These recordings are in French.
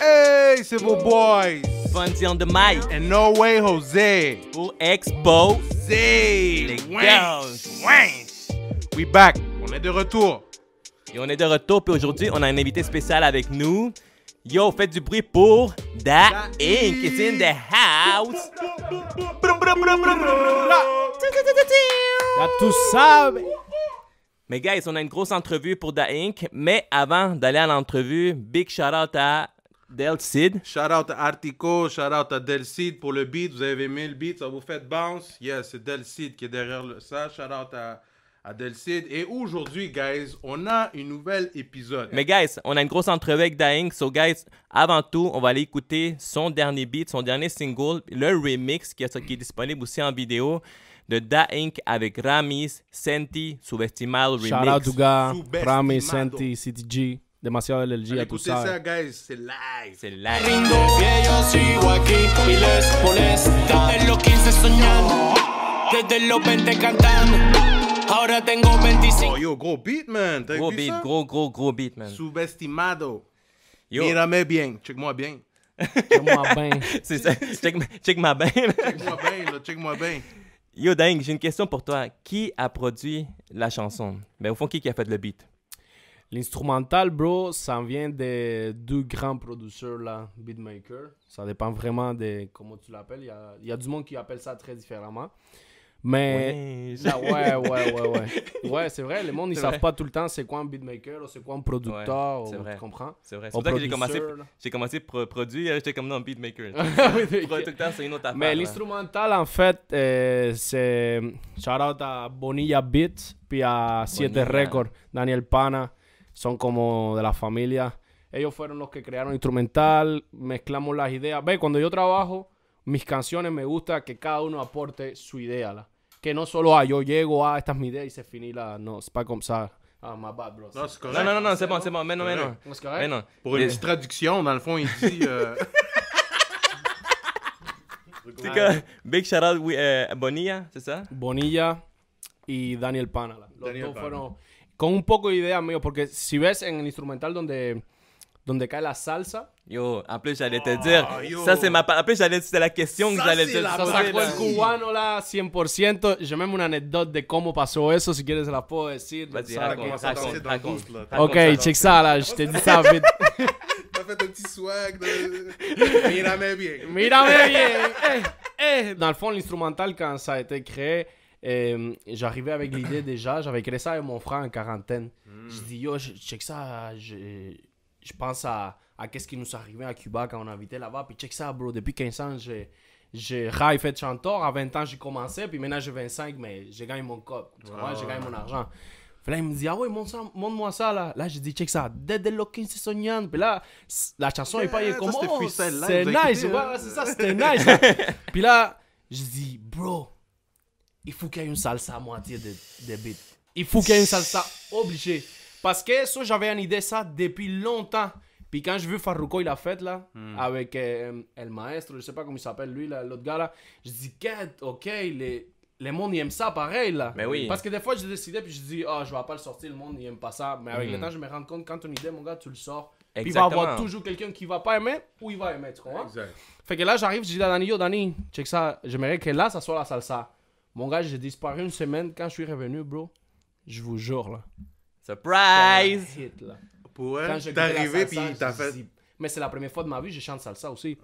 Hey, c'est vos boys. Fonzie on the mic. And No Way Jose. Pour Expo. Zay. Les Wench. We back. On est de retour. Et on est de retour, puis aujourd'hui, on a un invité spécial avec nous. Yo, faites du bruit pour Da Inc. It's in the house. Là, tout ça. Mais guys, on a une grosse entrevue pour Da Inc. Mais avant d'aller à l'entrevue, big shout out à Del Cid. Shout out à Artico, shout out à Del Cid pour le beat. Vous avez aimé le beat, ça vous fait bounce. Yes, c'est Del Cid qui est derrière ça. Shout out à Del Cid. Et aujourd'hui, guys, on a une nouvelle épisode. Mais guys, on a une grosse entrevue avec Da Inc. So guys, avant tout, on va aller écouter son dernier beat, son dernier single, le remix qui est disponible aussi en vidéo de Da Inc. avec Ramis, Senti, Subestimado Remix. Shout out to gars, Subestimado. Rami, Senti, CTG, demasiado LG Allez, à tout écoutez ça. ça, guys, c'est live. C'est live. Rindo que yo sigo aquí y les molesta. Desde los 15 soñando, desde los 20 cantando. Ahora tengo 25. Oh, yo, gros beat, man. T'as Gros vu beat, ça? gros beat, man. Subestimado. Yo, Mírame bien. Check-moi bien. Moi, ben. c'est ça. Check ma bain. Check-moi bien, là. Check-moi bien. Yo, Da Inc., j'ai une question pour toi. Qui a produit la chanson? Ben, au fond, qui a fait le beat? L'instrumental, bro, ça vient de deux grands producteurs, là, beatmakers. Ça dépend vraiment de comment tu l'appelles. Il y a du monde qui appelle ça très différemment. Mais, là, ouais. Ouais, c'est vrai, le monde, ils C'est savent vrai. pas tout le temps c'est quoi un beatmaker ou c'est quoi un producteur, Ouais, c'est ou, vrai. tu comprends? C'est vrai. C'est Au pour ça que j'ai commencé, producteur, là. produire, j'étais comme non, beatmaker. Oui, Producteur, c'est une autre affaire. Mais là. l'instrumental, en fait, c'est shout out à Bonilla Beats puis a Siete Bonilla. Records, Daniel Pana, son como de la familia. Ellos fueron los que crearon instrumental, mezclamos las ideas. Ve, cuando yo trabajo, mis canciones me gusta que cada uno aporte su idea. Que no solo yo llego, esta es mi idea y c'est fini là. Non, c'est pas comme ça. Ah, my bad, bro. Non, c'est correct. Non, c'est bon. Mais non. C'est correct? Mais non. Pour une petite traduction, dans le fond, il dit... C'est que big shout out Bonilla, c'est ça? Bonilla y Daniel Pana. Los Daniel dos Pana. fueron con un poco de idea mío, porque si ves en el instrumental donde cae la salsa, Yo, en plus, j'allais te dire, yo. ça c'est en plus, c'était la question que Ça, j'allais c'est te la se poser, sacó là. el cubano là 100%. Yo me una anécdota de cómo pasó eso, si quieres se la puedo decir. Vas-y, Ça, raconte, que- commence à danser raconte, dans le raconte. boost, là. Raconte Ok, ça, check ça là, je te dis ça vite. T'as fait un petit swag de... Mírame bien. Mírame bien. Dans le fond, l'instrumental, quand ça a été créé, j'arrivais avec l'idée déjà. J'avais créé ça avec mon frère en quarantaine. Je dis, yo, check ça. Je pense à qu'est-ce qui nous arrivait à Cuba quand on habitait là-bas. Puis check ça, bro. Depuis 15 ans, j'ai rêvé fait chanteur. À 20 ans, j'ai commencé. Puis maintenant, j'ai 25, mais j'ai gagné mon cop. Tu comprends? J'ai gagné mon argent. Puis là, il me dit, ah ouais, montre-moi ça, là. Là, j'ai dit, check ça. Desde los 15 soñando. Puis là, la chanson est pas ça, comme, c'était oh, freestyle live, c'est vous avez nice. écouté, Ouais, hein? c'est ça, c'était nice. Là. Puis là, je dis, bro, il faut qu'il y ait une salsa à moitié de beat. Il faut qu'il y ait une salsa obligée. Parce que ça, j'avais une idée ça depuis longtemps. Puis quand j'ai vu Farruko, il a fait là, avec El Maestro, je sais pas comment il s'appelle lui, là, l'autre gars là, je dis, ok, les monde ils aiment ça pareil là. Mais oui. Parce que des fois, j'ai décidé, puis je dis, je vais pas le sortir, le monde il aime pas ça. Mais avec le temps, je me rends compte, quand ton idée, mon gars, tu le sors. Puis il va y avoir Exactement. toujours quelqu'un qui va pas aimer ou il va aimer, tu comprends? Exact. Fait que là, j'arrive, je dis à Dani, yo, Dani, check ça, j'aimerais que là, ça soit la salsa. Mon gars, j'ai disparu une semaine. Quand je suis revenu, bro, je vous jure, là. Surprise! Hit, là. Pour Quand elle, j'ai t'es goûté la arrivé, salsa, puis t'as je fait... dis- Mais c'est la première fois de ma vie que je chante salsa aussi.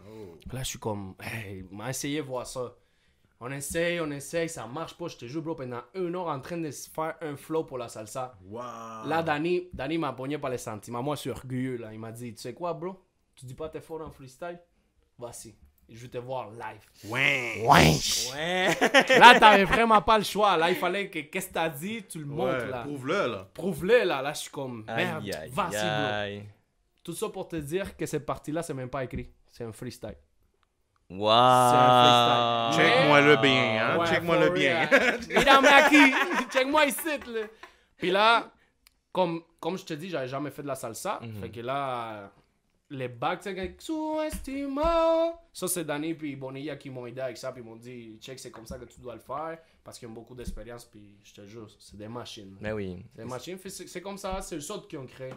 Là, je suis comme, hey, on m'a essayé de voir ça. On essaye, ça marche pas. Je te jure, bro, pendant 1 heure en train de se faire un flow pour la salsa. Wow. Là, Dani m'a pogné par les sentiments. Moi, je suis orgueilleux, là. Il m'a dit, tu sais quoi, bro? Tu dis pas t'es fort en freestyle? Voici. Je vais te voir live. Ouais. Ouais! Là, t'avais vraiment pas le choix. Là, il fallait que qu'est-ce que t'as dit, tu le montres, Ouais, là. prouve-le, là. Prouve-le, là. Là, je suis comme, merde, Aïe, aïe, vas-y, bro. aïe. Tout ça pour te dire que cette partie-là, c'est même pas écrit. C'est un freestyle. Wow! freestyle. Check-moi-le bien, hein. Ouais, Check-moi-le for bien. real. Mírame aquí. Check-moi ici, là. Puis là, comme je te dis, j'avais jamais fait de la salsa. Fait que là, les bacs, c'est que sous-estimant. Ça, c'est Danny puis Bonilla qui m'ont aidé avec ça, puis ils m'ont dit, check, c'est comme ça que tu dois le faire, parce qu'ils ont beaucoup d'expérience, puis je te jure, c'est des machines. Mais oui. C'est des machines, c'est comme ça, c'est eux autres qui ont créé.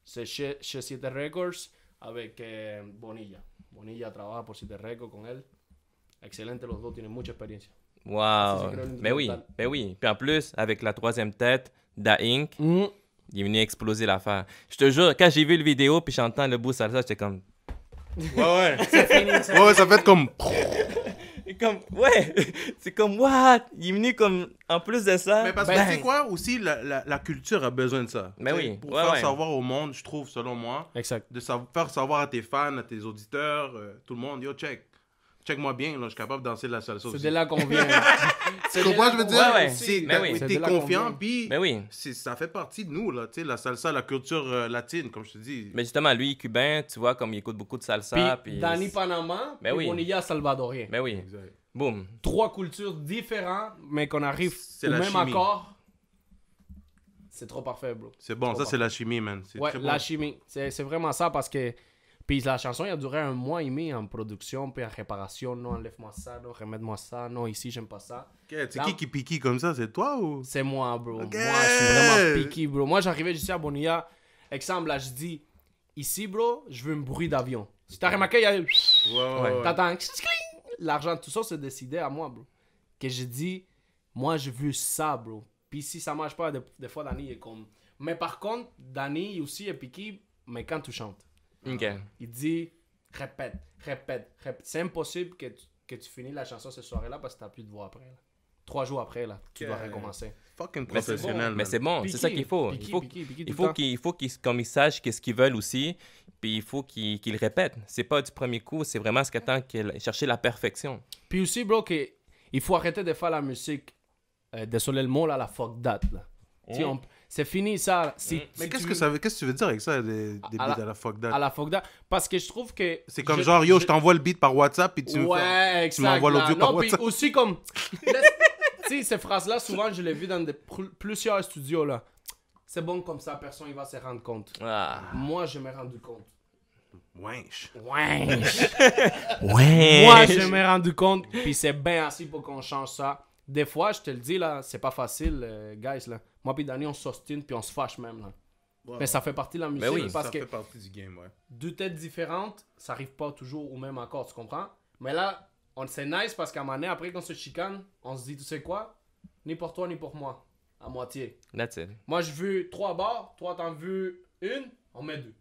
C'est chez Siete Records avec Bonilla. Bonilla trabaja pour Siete Records con él. Excelente, los dos tienen mucha experiencia. Wow. c'est Mais oui, mais oui. Puis en plus, avec la troisième tête, Da Inc., il est venu exploser l'affaire. Je te jure, quand j'ai vu le vidéo, puis j'entends le bout salsa, j'étais comme... Ouais. Ouais, ça fait comme. Et comme, ouais, c'est comme, what? Il est venu comme, en plus de ça... Mais parce que tu sais quoi, aussi, la culture a besoin de ça. Mais oui. Pour Ouais, faire ouais. savoir au monde, je trouve, selon moi, Exact. de faire savoir à tes fans, à tes auditeurs, tout le monde, yo, check-moi bien, là, je suis capable de danser de la salsa C'est aussi. de là qu'on vient. Tu comprends ce que je veux dire? Ouais, ouais. C'est- Mais oui. C'est T'es de là qu'on confiant, vient. puis Mais oui. ça fait partie de nous, là, tu sais, la salsa, la culture latine, comme je te dis. Mais justement, lui, cubain, tu vois, comme il écoute beaucoup de salsa, Puis puis... Danny Panama, Mais puis oui. Bonilla salvadorien. Mais oui. Exact. Boum. 3 cultures différentes, mais qu'on arrive C'est au la même chimie. accord. C'est trop parfait, bro. C'est bon, Trop ça, c'est la chimie, man. C'est Ouais, très bon. la chimie. C'est vraiment ça parce que. Puis la chanson, il a duré 1 mois et demi en production, puis en réparation. Non, enlève-moi ça, non, remets-moi ça. Non, ici, j'aime pas ça. Ok, c'est Là- qui pique comme ça? C'est toi ou? C'est moi, bro. Ok. Moi, je suis vraiment picky, bro. Moi, j'arrivais juste à Bonilla. Exemple, là, je dis, ici, bro, je veux un bruit d'avion. Si t'as remarqué, il y a. Ouais. T'attends. L'argent, tout ça, c'est décidé à moi, bro. Que je dis, moi, je veux ça, bro. Puis si ça marche pas, des fois, Danny est comme. Mais par contre, Danny aussi est piqué, mais quand tu chantes. OK. Il dit, répète. C'est impossible que tu finis la chanson cette soirée-là parce que t'as plus de voix après. Là. 3 jours après, là, tu dois Ok. recommencer. Fucking Mais c'est professionnel, Mais man. c'est bon, c'est ça qu'il faut. Piqué Il tout faut le temps. qu'ils comme ils sachent qu'est-ce qu'ils veulent aussi, puis il faut qu'ils le répètent. C'est pas du premier coup, c'est vraiment ce qu'attend chercher la perfection. Puis aussi, bro, il faut arrêter de faire la musique. Désolé le mot, là, la fuck that, là. Tu sais, c'est fini, ça. Là. Si Mais si qu'est-ce tu- que tu veux dire avec ça, des beats À la- à la fuck that? À la fuck that. Parce que je trouve que... C'est comme genre, yo, je t'envoie le beat par WhatsApp, puis tu me fais... Ouais, exact. m'envoies là. l'audio par Non, puis WhatsApp. aussi comme... Tu sais, ces phrases-là, souvent, je les vis dans plusieurs studios, là. C'est bon comme ça, personne il va se rendre compte. Ah. Moi, je me rendu compte. Wesh. Ouais. Ouais. Moi, je me rendu compte. Puis c'est bien assez pour qu'on change ça. Des fois, je te le dis, là, c'est pas facile, guys, là. Moi puis Danny, on s'ostine, puis on se fâche même, là. Ouais. Mais ça fait partie de la musique, oui, parce ça que fait partie du game, ouais. 2 têtes différentes, ça arrive pas toujours au même accord, tu comprends? Mais là, c'est nice parce qu'à un moment donné, après qu'on se chicane, on se dit, tu sais quoi? Ni pour toi, ni pour moi. À moitié. That's it. Moi, je veux 3 barres, toi, t'en veux une, on met 2.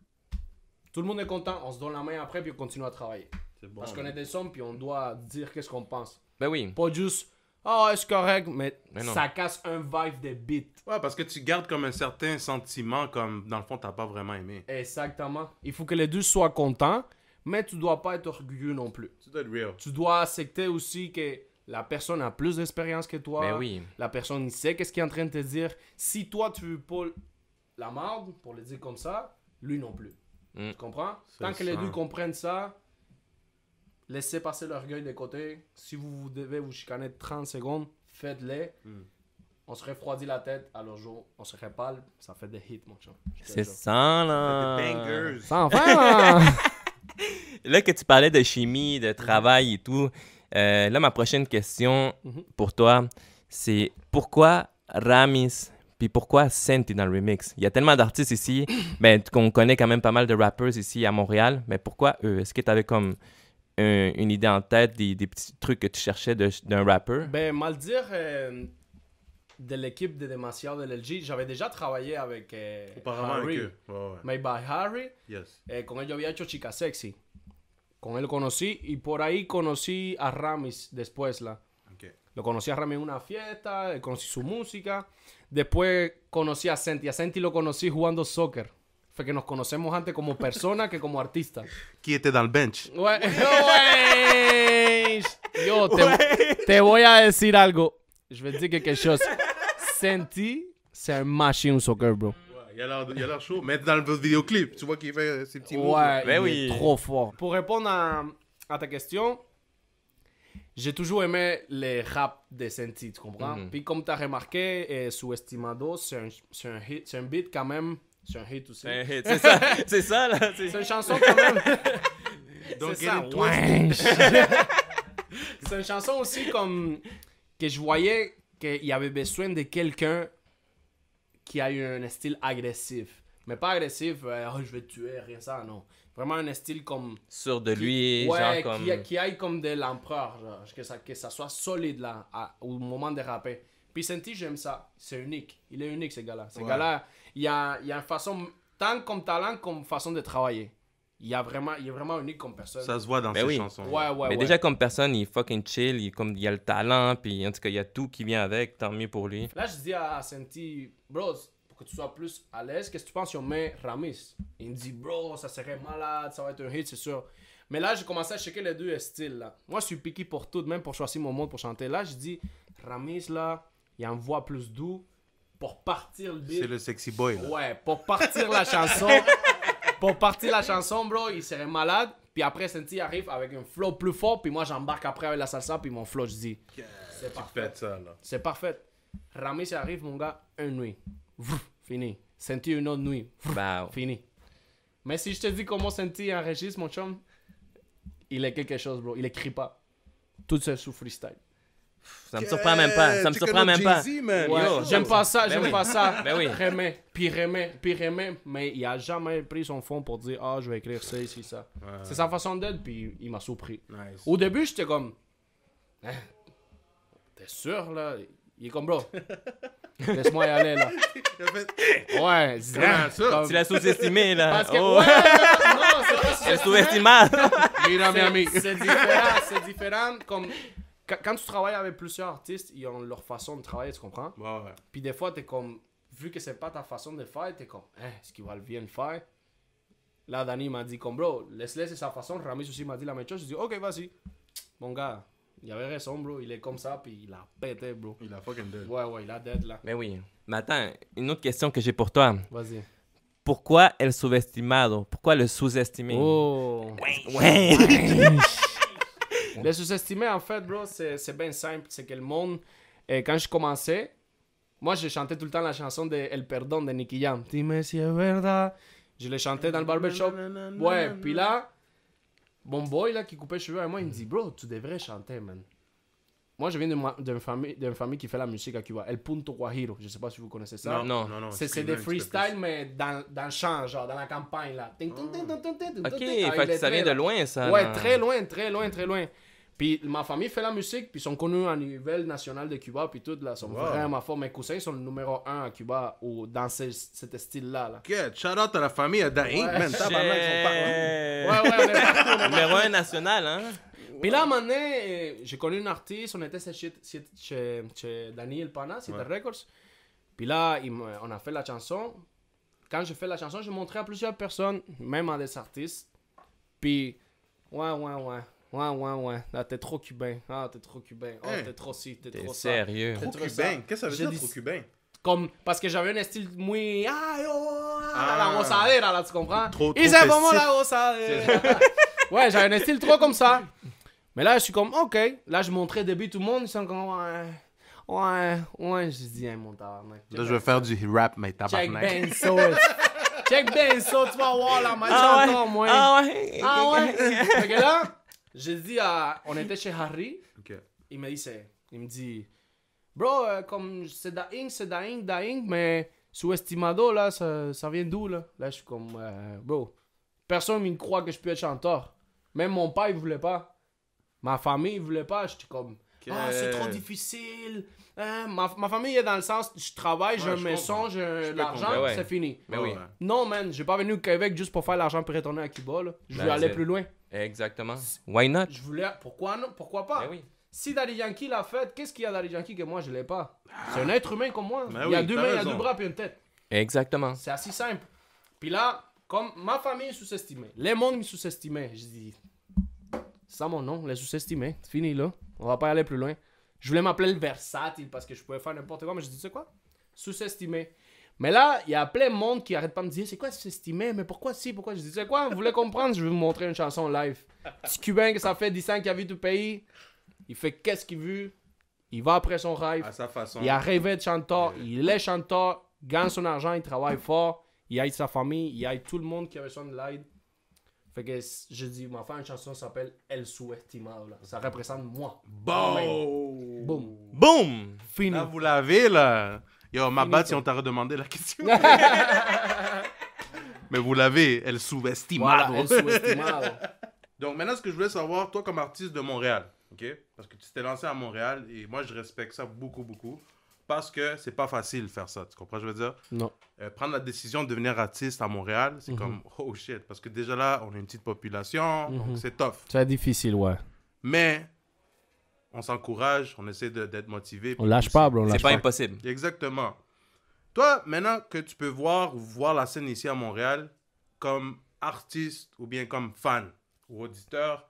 Tout le monde est content, on se donne la main après, puis on continue à travailler. C'est bon. Parce qu'on est des sommes, puis on doit dire qu'est-ce qu'on pense. Ben oui. Pas juste, ah, c'est correct, mais non. ça casse un vibe de beat. Ouais, parce que tu gardes comme un certain sentiment, comme dans le fond, t'as pas vraiment aimé. Exactement. Il faut que les deux soient contents, mais tu dois pas être orgueilleux non plus. Tu dois être real. Tu dois accepter aussi que la personne a plus d'expérience que toi. Ben oui. La personne il sait qu'est-ce qu'il est en train de te dire. Si toi tu veux pas la marde, pour le dire comme ça, lui non plus. Mm. Tu comprends? C'est Tant que les ça. deux comprennent ça, laissez passer l'orgueil de côté. Si vous devez vous chicaner 30 secondes, faites-les. Mm. On se refroidit la tête à leur jour. On se répale. Ça fait des hits, mon chum. Je te C'est jure. ça, là. Des bangers. Ça en fait, là. Là que tu parlais de chimie, de travail et tout, là, ma prochaine question Mhm. pour toi, c'est pourquoi Ramis, puis pourquoi Senti dans le remix? Il y a tellement d'artistes ici, ben, qu'on connaît quand même pas mal de rappers ici à Montréal, mais pourquoi eux? Est-ce que tu avais comme une idée en tête, des petits trucs que tu cherchais d'un rapper? Ben, mal dire, de l'équipe de Demasiado de LG, j'avais déjà travaillé avec Auparavant Harry, avec eux. Ouais, Made by Harry. Yes. Con él yo había hecho Chica Sexy. Con él conocí y por ahí conocí a Ramis después. Ok. Lo conocí a Ramis en una fiesta, conocí su música. Después conocí a Senti. A Senti lo conocí jugando soccer. Fue que nos conocemos antes como persona que como artista. Qui était dans le bench? Ouais. Yo, te voy a decir algo. Je vais te dire quelque chose. Senti, c'est un machine au soccer, bro. Ouais, il a l'air chaud. Mais dans le vidéoclip, tu vois qu'il fait ses petits moves. Ouais, Ben il oui. est trop fort. Pour répondre à ta question, j'ai toujours aimé les raps de Senti, tu comprends? Mhm. Puis comme tu as remarqué, Sous-Estimado, c'est un beat quand même C'est un hit aussi. C'est ça, là. C'est une chanson quand même. Donc, C'est ça. get it Ouais. C'est une chanson aussi comme que je voyais qu'il y avait besoin de quelqu'un qui a eu un style agressif. Mais pas agressif, je vais te tuer, rien ça, non. Vraiment un style comme... Sûr de lui, ouais, genre comme... qui aille comme de l'empereur, genre, que ça soit solide là, au moment de rapper. Puis Senti, j'aime ça. C'est unique. Il est unique, ce gars-là. Ce gars-là, il y a une façon, tant comme talent, comme façon de travailler. Il est vraiment unique comme personne. Ça se voit dans ses chansons. Mais déjà, comme personne, il est fucking chill. Il y a le talent, puis en tout cas, il y a tout qui vient avec. Tant mieux pour lui. Là, je dis à Senti, bro, pour que tu sois plus à l'aise, qu'est-ce que tu penses si on met Ramis? Il me dit, bro, ça serait malade, ça va être un hit, c'est sûr. Mais là, j'ai commencé à checker les deux styles, là. Moi, je suis piqué pour tout, même pour choisir mon mot pour chanter. Là, je dis, Ramis, là, il a une voix plus douce pour partir le beat. C'est le sexy boy, là. Ouais, pour partir la chanson. Pour partir la chanson, bro, il serait malade. Puis après, Senti arrive avec un flow plus fort. Puis moi, j'embarque après avec la salsa. Puis mon flow, je dis, c'est parfait. Faites ça, là. C'est parfait. Ramis arrive, mon gars, une nuit. Fini. Senti une autre nuit. Wow. Fini. Mais si je te dis comment Senti enregistre, mon chum, il est quelque chose, bro. Il écrit pas. Tout ça sous freestyle. Ça me surprend même pas. Ça me surprend même pas. Ouais, Yo. j'aime pas ça, j'aime oui. pas ça. Ben oui. Remets, mais il a jamais pris son fond pour dire je vais écrire ça, ici, ça. Ouais. C'est sa façon d'être, puis il m'a surpris. Nice. Au début, j'étais comme, t'es sûr là? Il est comme bro. Laisse-moi y aller là. Ouais, c'est comme... Tu l'as sous-estimé, là. Parce que, Oh. ouais, non, c'est pas Elle sous-estimable. Mira, mi ami. c'est différent. Comme, quand tu travailles avec plusieurs artistes, ils ont leur façon de travailler, tu comprends? Ouais. Puis des fois, t'es comme, vu que c'est pas ta façon de faire, t'es comme, est-ce qu'il va le bien le faire? Là, Danny m'a dit, comme bro, laisse-le, c'est sa façon. Ramis aussi m'a dit la même chose. Je dis, ok, vas-y. Mon gars, il avait raison, bro. Il est comme ça, puis il a pété, bro. Il a fucking dead. Ouais, il a dead là. Mais oui. Mais attends, une autre question que j'ai pour toi. Vas-y. Pourquoi el subestimado? Pourquoi le sous-estimer? Oh. Ouais. Le sous-estimé, en fait, bro, c'est bien simple. C'est que le monde, quand je commençais, moi, je chantais tout le temps la chanson de El Perdón de Nicky Jam. Dime si es verdad. Je l'ai chanté dans le barbershop. Ouais, puis là, mon boy là, qui coupait les cheveux avec moi, il me dit, bro, tu devrais chanter, man. Moi, je viens d'une famille qui fait la musique à Cuba. El Punto Guajiro. Je sais pas si vous connaissez ça. Non. C'est des freestyles, mais dans le champ, genre, dans la campagne, là. Ok, fait que ça vient de loin, ça. Ouais, là. très loin. Puis ma famille fait la musique, puis ils sont connus à niveau national de Cuba, puis tout, là, sont vraiment forts. Mes cousins sont le numéro 1 à Cuba, ou dans cet style-là. Là. Good. Shout out à la famille, à Daink, Ouais. man. Tabarnak, ils sont partout. Ouais, on est partout. Numéro 1 national, hein? Puis là, maintenant, j'ai connu une artiste, on était chez Daniel Pana, c'était Records. Puis là, on a fait la chanson. Quand j'ai fait la chanson, j'ai montré à plusieurs personnes, même à des artistes. Puis, ouais. Là, t'es trop cubain. Ah, t'es trop cubain. Oh, t'es trop ci, t'es trop ça. Sérieux? Trop T'es trop cubain. ça. Qu'est-ce que ça J'ai veut dire, dit- trop cubain? Comme, parce que j'avais un style muy... la gozadera, là, tu comprends? Trop Et c'est vraiment festif. la gozadera. Ouais, j'avais un style trop comme ça. Mais là, je suis comme, ok. Là, je montrais des beats, tout le monde, ils sont comme, ouais. Je dis, mon tabarnak. Là, je vais faire du rap, mais Check tabarnak. Benzo. Check Benzo, tu vas voir la match encore, moi. Ah ouais? Fait que là, j'ai dit on était chez Harry. Ok. Il me dit, bro, comme c'est Daing, mais sous-estimado, là, ça vient d'où, là? Là, je suis comme, bro, personne ne me croit que je peux être chanteur. Même mon père, il voulait pas. Ma famille, il voulait pas. J'étais comme, c'est trop difficile. Ma famille est dans le sens, je travaille, j'ai Ouais, une je maison, comprends. j'ai peux l'argent, comprendre. Ouais. c'est fini. Mais oui. Non, man, j'ai pas venu au Québec juste pour faire l'argent pour retourner à Cuba, là. Je Ben, veux aller c'est- plus loin. Exactement. Why not? Je voulais, pourquoi non? Pourquoi pas? Ben oui. Si Daddy Yankee l'a fait, qu'est-ce qu'il y a Daddy Yankee que moi je l'ai pas? C'est un être humain comme moi. Ben Il y a oui, deux t'as mains, il y a raison. deux bras puis une tête. Exactement. C'est assez simple. Puis là, comme ma famille est sous-estimée, les mondes me sous-estimaient, je dis, c'est ça mon nom, les sous-estimés, c'est fini là, on va pas aller plus loin. Je voulais m'appeler le versatile parce que je pouvais faire n'importe quoi, mais je dis, tu sais quoi? Sous-estimé. Mais là, il y a plein de monde qui arrête pas de me dire, c'est quoi sous-estimé? Mais pourquoi si? Pourquoi? Je dis, tu sais quoi? Vous voulez comprendre? Je vais vous montrer une chanson live. Petit Cubain que ça fait 10 ans qu'il a vu tout le pays, il fait qu'est-ce qu'il veut, il va après son rêve. À sa façon. Il a rêvé de chanteur, il est chanteur, gagne son argent, il travaille fort, il aide sa famille, il aide tout le monde qui a besoin de l'aide. Fait que je dis, ma faire une chanson s'appelle El Subestimado. Ça représente moi. Bon! Boum. Boom! Fini. Là, vous l'avez, là. Yo, ma batte si on t'a redemandé la question. Mais vous l'avez, El Subestimado. Voilà, El Subestimado. Donc maintenant, ce que je voulais savoir, toi comme artiste de Montréal, ok? Parce que tu t'es lancé à Montréal et moi je respecte ça beaucoup, beaucoup. Parce que c'est pas facile de faire ça, tu comprends ce que je veux dire? Non. Prendre la décision de devenir artiste à Montréal, c'est comme oh shit. Parce que déjà là, on a une petite population, donc c'est tough. C'est difficile, ouais. Mais on s'encourage, on essaie d'être motivé. On lâche pas, bro. On C'est lâche pas pas. impossible. Exactement. Toi, maintenant que tu peux voir la scène ici à Montréal comme artiste ou bien comme fan ou auditeur,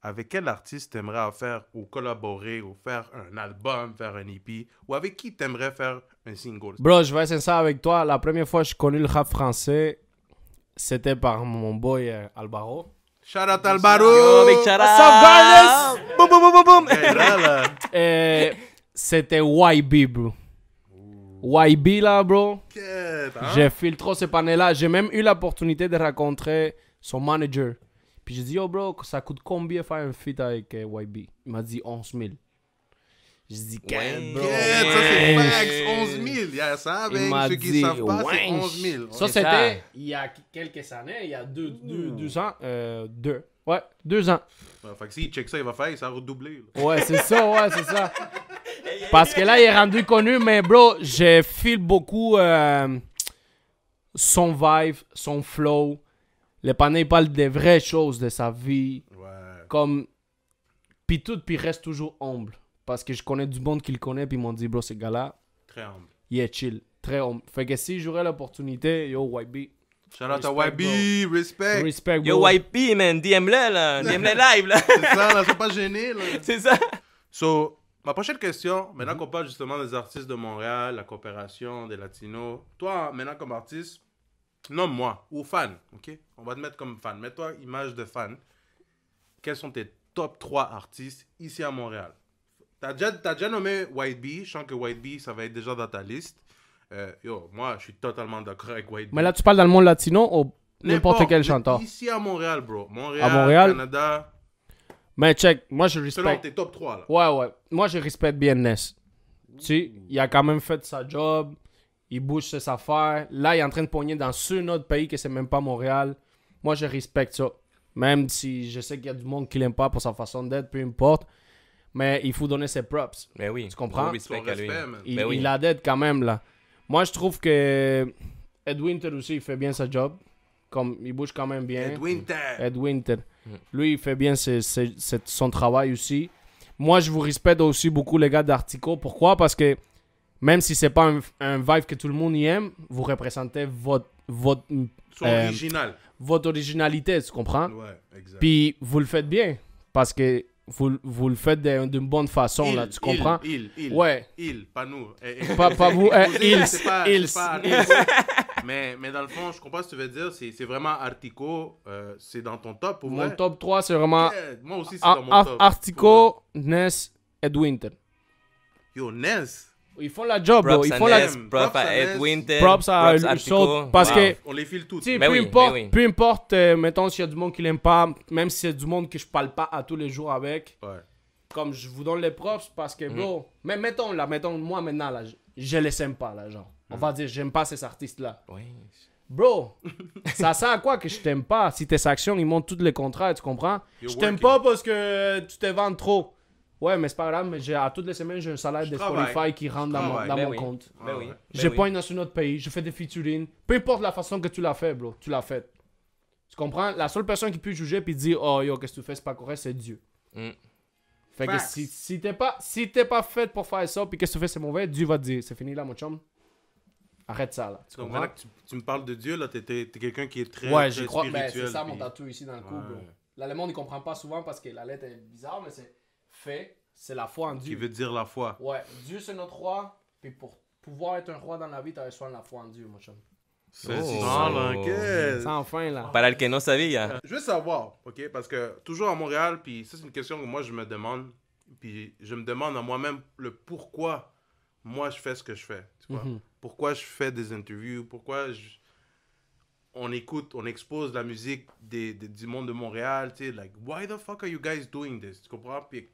avec quel artiste t'aimerais faire ou collaborer ou faire un album, faire un EP ou avec qui t'aimerais faire un single? Bro, je vais être sincère avec toi. La première fois que j'ai connu le rap français, c'était par mon boy Alvaro. Shout out Alvaro! Yo, big shout out! Boom, boom, boom, boom, boom! Hey, là. C'était YB, bro. YB, là, bro. Quête, hein? J'ai filtré ce panel-là. J'ai même eu l'opportunité de rencontrer son manager. Puis j'ai dit, yo, bro, ça coûte combien faire un feat avec YB? Il m'a dit 11 000. J'ai dit, quête, bro. Quête, ça c'est max 11 000. Il y a ça Il avec m'a ceux qui dit, savent pas, c'est wesh. 11 000. Ça, C'est ça. c'était il y a quelques années, il y a deux ans. Ouais, 2 ans. Ouais, fait que s'il check ça, il va faire, ça va redoubler. Là. Ouais, c'est ça, ouais, c'est ça. Parce que là, il est rendu connu, mais bro, j'ai feel beaucoup son vibe, son flow. Le panel, il parle des vraies choses de sa vie. Ouais. Comme. Puis tout, puis il reste toujours humble. Parce que je connais du monde qui le connaît, puis ils m'ont dit, bro, ce gars-là, Très humble. il est chill. Très humble. Fait que si j'aurais l'opportunité, yo, YB. Shout out à Respect, YB, respect. Respect, bro. Yo, YP, man, DM-le, là. DM-le live, là. C'est ça, là, c'est pas gêné, là. C'est ça. So, ma prochaine question, maintenant qu'on parle justement des artistes de Montréal, la coopération des Latinos, toi, maintenant comme artiste, nomme-moi, ou fan, ok? On va te mettre comme fan. Mets-toi image de fan. Quels sont tes top 3 artistes ici à Montréal? T'as déjà nommé YB, je sens que YB, ça va être déjà dans ta liste. Yo, moi, je suis totalement d'accord avec YB. Mais là, tu parles dans le monde latino ou n'importe quel chanteur? Ici à Montréal, bro. Montréal, À Montréal? Canada. Mais check, moi je Selon respecte. tes top 3, là. Ouais. Moi je respecte bien Ness. Tu sais, il a quand même fait sa job. Il bouge ses affaires. Là, il est en train de pogner dans un autre pays que c'est même pas Montréal. Moi, je respecte ça. Même si je sais qu'il y a du monde qui l'aime pas pour sa façon d'être, peu importe. Mais il faut donner ses props. Mais oui. Tu comprends? Gros respect Son à lui. respect, man. Il, Ben oui. il a d'aide quand même, là. Moi, je trouve que Ed Winter aussi, il fait bien sa job. Comme, il bouge quand même bien. Ed Winter. Ed Winter. Lui, il fait bien son travail aussi. Moi, je vous respecte aussi beaucoup, les gars d'Artico. Pourquoi? Parce que même si c'est pas un vibe que tout le monde y aime, vous représentez Son original. votre originalité, tu comprends? Ouais, exact. Puis vous le faites bien. Parce que vous le faites d'une bonne façon, là, tu comprends? Il. Ouais. Il, pas nous. Pas vous, ils, c'est pas ils. Artico. mais dans le fond, je comprends ce que tu veux dire. C'est vraiment Artico. C'est dans ton top, pour Mon vrai. top 3, c'est vraiment Yeah, moi aussi, c'est dans mon top. Artico, Ness, Ed Winter. Yo, Ness. Ils font la job, bro. Props Ils à font la... Ness, props à Ed Winter, Props à Artico. Saut, parce Wow. que- On les file toutes. Tu sais, Ben peu oui, importe, ben oui. peu importe mettons, s'il y a du monde qui l'aime pas, même si c'est du monde que je parle pas à tous les jours avec, Ouais. comme je vous donne les props parce que, bro, mais mettons, moi maintenant, là, je les aime pas, là, genre. On va dire, j'aime pas ces artistes-là. Ouais. Bro, ça sert à quoi que je t'aime pas si tes actions, ils montrent tous les contrats, tu comprends? You're Je t'aime working. pas parce que tu te vends trop. Ouais, mais c'est pas grave, mais à toutes les semaines, j'ai un salaire de travaille. Spotify qui rentre dans mon, travaille. dans Ben mon oui. compte. Ben oui. ouais. J'ai Ben pas oui. une dans un autre pays, je fais des featuring. Peu importe la façon que tu l'as fait, bro, tu l'as fait. Tu comprends? La seule personne qui peut juger puis dire, oh yo, qu'est-ce que tu fais, c'est pas correct, c'est Dieu. Mm. Fait que Facts. si t'es pas fait pour faire ça puis qu'est-ce que tu fais, c'est mauvais, Dieu va te dire, c'est fini là, mon chum. Arrête ça là. Tu Donc comprends? maintenant que tu me parles de Dieu, là, t'es quelqu'un qui est très, Ouais, très je crois. Ben, spirituel. c'est ça mon puis- tatou ici dans le cou, Ouais. bro. Là, le monde il comprend pas souvent parce que la lettre est bizarre, mais c'est fait, c'est la foi en Qui Dieu. veut dire la foi. Ouais, Dieu c'est notre roi, puis pour pouvoir être un roi dans la vie, t'as besoin de la foi en Dieu, mon chum. C'est Oh. ça, là, qu'est-ce? Sans fin là. Para el que no sabía. Je veux savoir, ok, parce que toujours à Montréal, puis ça c'est une question que moi je me demande, puis je me demande à moi-même le pourquoi moi je fais ce que je fais, tu vois. Pourquoi je fais des interviews, pourquoi on écoute, on expose la musique du monde de Montréal, tu sais, like, why the fuck are you guys doing this? Tu comprends? Puis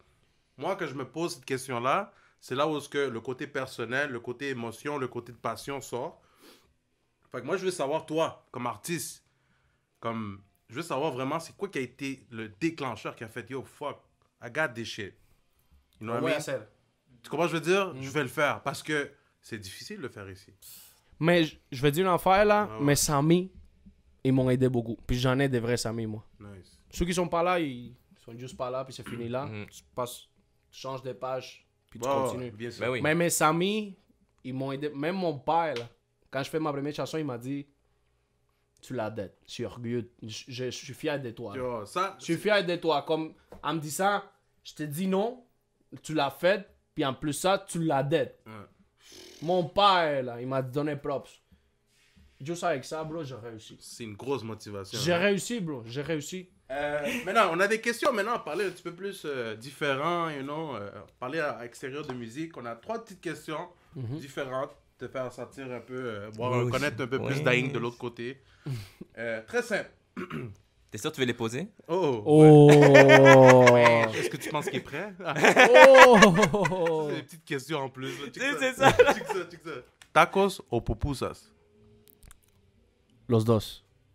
moi, quand je me pose cette question-là, c'est là où est-ce que le côté personnel, le côté émotion, le côté de passion sort. Fait que moi, je veux savoir, toi, comme artiste, je veux savoir vraiment c'est quoi qui a été le déclencheur qui a fait, yo, fuck, I got this shit. You know what I mean? Tu comprends ce que je veux dire? Je vais le faire parce que c'est difficile de le faire ici. Mais je vais dire une affaire là, Ah ouais. mes Sami, ils m'ont aidé beaucoup. Puis j'en ai des vrais Sami, moi. Nice. Ceux qui sont pas là, ils sont juste pas là, puis c'est fini là. Mhm. Tu changes de page, puis tu Ouais, continues. bien sûr. Ben oui. Mais mes Sami, ils m'ont aidé. Même mon père, là, quand je fais ma première chanson, il m'a dit tu l'as dette. Je suis orgueilleux. Je suis fier de toi. Là. Yo, ça, Je suis fier de toi. Comme en me disant, je te dis non, tu l'as fait, puis en plus ça, tu l'as dette. Ouais. Mon père, là, il m'a donné props. Juste avec ça, bro, j'ai réussi. c'est une grosse motivation. J'ai réussi, bro. J'ai réussi. Maintenant, on a des questions maintenant, parler un petit peu plus différent, you know, parler à l'extérieur de musique. On a 3 petites questions différentes, te faire sentir un peu, Oui. connaître un peu plus Oui. Daing de l'autre côté. Très simple. T'es sûr que tu veux les poser? Oh! Oh! Est-ce que tu penses qu'il est prêt? Oh! C'est des petites questions en plus. là. Check C'est ça. Check ça. Tacos ou pupusas? Los dos.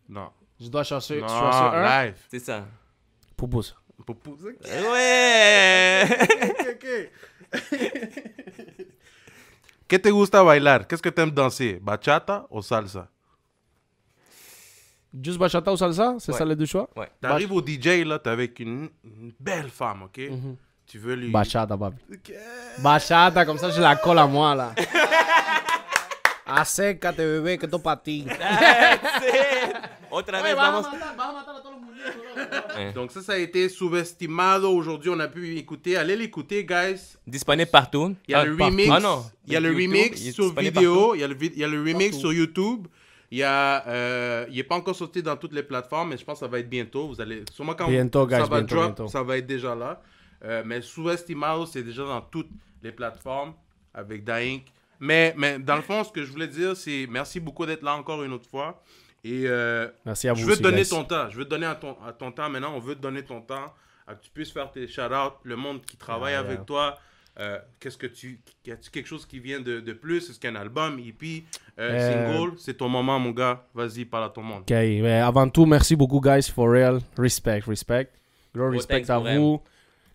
Non. Je dois choisir Non, un. live. C'est ça. Pupus. Pupusas? Ouais! Ok. ¿Qué te gusta bailar? Qu'est-ce que t'aimes danser? Bachata ou salsa? Juste bachata ou salsa? C'est Ouais. ça les deux choix? Ouais. T'arrives au DJ, là, t'es avec une belle femme, ok? Tu veux lui... Bachata, papi. Ok. Bachata, comme ça je la colle à moi, là. Acércate, bebé, que esto para ti. Otra vez vamos. Donc ça a été Subestimado. Aujourd'hui, on a pu écouter. Allez l'écouter, guys. Disponible partout. Il y a le partout. remix. Ah non. Il y a le YouTube, remix il est sur disponible vidéo. Il y a le remix Partout. sur YouTube. Il est pas encore sorti dans toutes les plateformes, mais je pense que ça va être bientôt. Vous allez sûrement quand Bientôt, guys, ça va bientôt, drop, bientôt. ça va être déjà là. Mais Subestimado, c'est déjà dans toutes les plateformes avec Daink. Mais dans le fond, ce que je voulais dire, c'est merci beaucoup d'être là encore une autre fois. Et Merci à vous je veux aussi, te donner guys. ton temps. Je veux te donner à ton temps maintenant. On veut te donner ton temps. À que tu puisses faire tes shout-outs. Le monde qui travaille Yeah, avec yeah. toi. Qu'est-ce que y a-tu quelque chose qui vient de plus? Est-ce qu'un album, EP, single? C'est ton moment, mon gars. Vas-y, parle à ton monde. Ok, mais avant tout, merci beaucoup, guys, for real. Respect. Gros respect thanks à pour vous.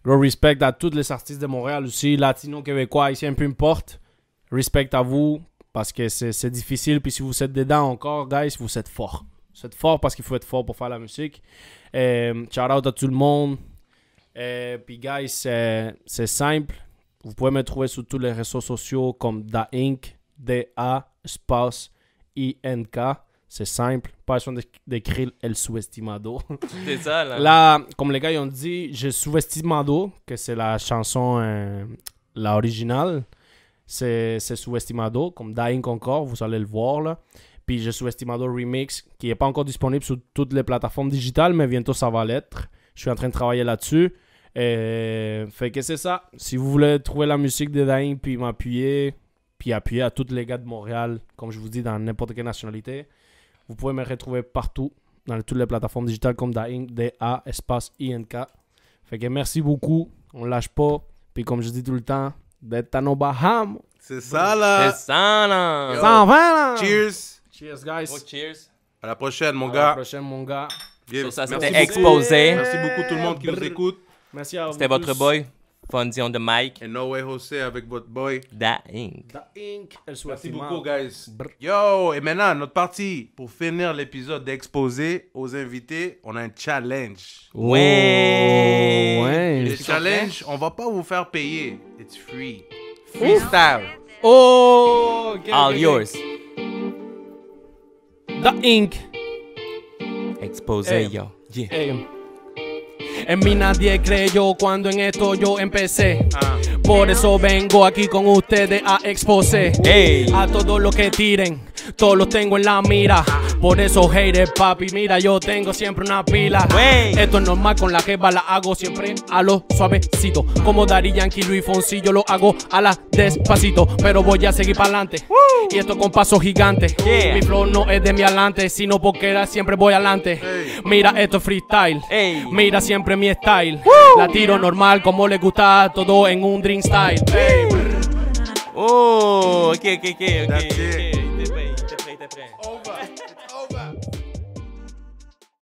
Gros respect à tous les artistes de Montréal aussi, latinos, québécois, haïtiens, peu importe. Respect à vous, parce que c'est difficile. Puis si vous êtes dedans encore, guys, vous êtes forts. Vous êtes forts parce qu'il faut être fort pour faire la musique. Shout out à tout le monde. Puis, guys, c'est simple. Vous pouvez me trouver sur tous les réseaux sociaux comme Daink, D-A-I-N-K. C'est simple. Pas besoin d'écrire El Subestimado. C'est ça, là. Là, comme les gars ils ont dit, je Subestimado, que c'est la chanson, la originale. C'est Subestimado, comme Daink encore, vous allez le voir là. Puis je Subestimado Remix, qui n'est pas encore disponible sur toutes les plateformes digitales, mais bientôt ça va l'être. Je suis en train de travailler là-dessus. Fait que c'est ça. Si vous voulez trouver la musique de Daink, puis m'appuyer, puis appuyer à tous les gars de Montréal, comme je vous dis, dans n'importe quelle nationalité, vous pouvez me retrouver partout, dans toutes les plateformes digitales comme Daink, D-A-I-N-K. Fait que merci beaucoup, on lâche pas. Puis comme je dis tout le temps, d'être à nos Bahamas. C'est ça, là. C'est ça, là. Yo. Ça en va, là! Cheers. Cheers, guys! Oh, cheers. À la prochaine, mon À la gars. prochaine, mon gars. Yeah. So, ça, Merci c'était beaucoup. Exposé. Merci beaucoup tout le monde qui nous écoute. Merci à vous. C'était votre tous. boy, Fonzie on the mic, Et No Way Jose avec votre boy. Daink. Daink, El Merci Subestimado. beaucoup, guys. Yo, et maintenant, notre partie pour finir l'épisode d'Exposé aux invités, on a un challenge. Ouais. Ouais. Le challenge, on va pas vous faire payer. It's free. Freestyle. Oh! Okay, All okay, yours. Daink. Exposé, Eh. yo. Yeah. En mí nadie creyó cuando en esto yo empecé. Ah. Por eso vengo aquí con ustedes a exposer Hey. a todos los que tiren todos los tengo en la mira. Por eso haters, papi, mira, yo tengo siempre una pila. Wey. Esto es normal, con la jeva la hago siempre a lo suavecito. Como Daddy Yankee, Luis Fonsi, yo lo hago a la despacito. Pero voy a seguir para adelante. Y esto con pasos gigantes. Yeah. Mi flow no es de mi adelante, sino porque era siempre voy adelante. Mira, esto es freestyle. Ey. Mira siempre mi style. La tiro normal, como le gusta, todo en un dream style. Ey. Oh, ok. That's it. T'es prêt. Over.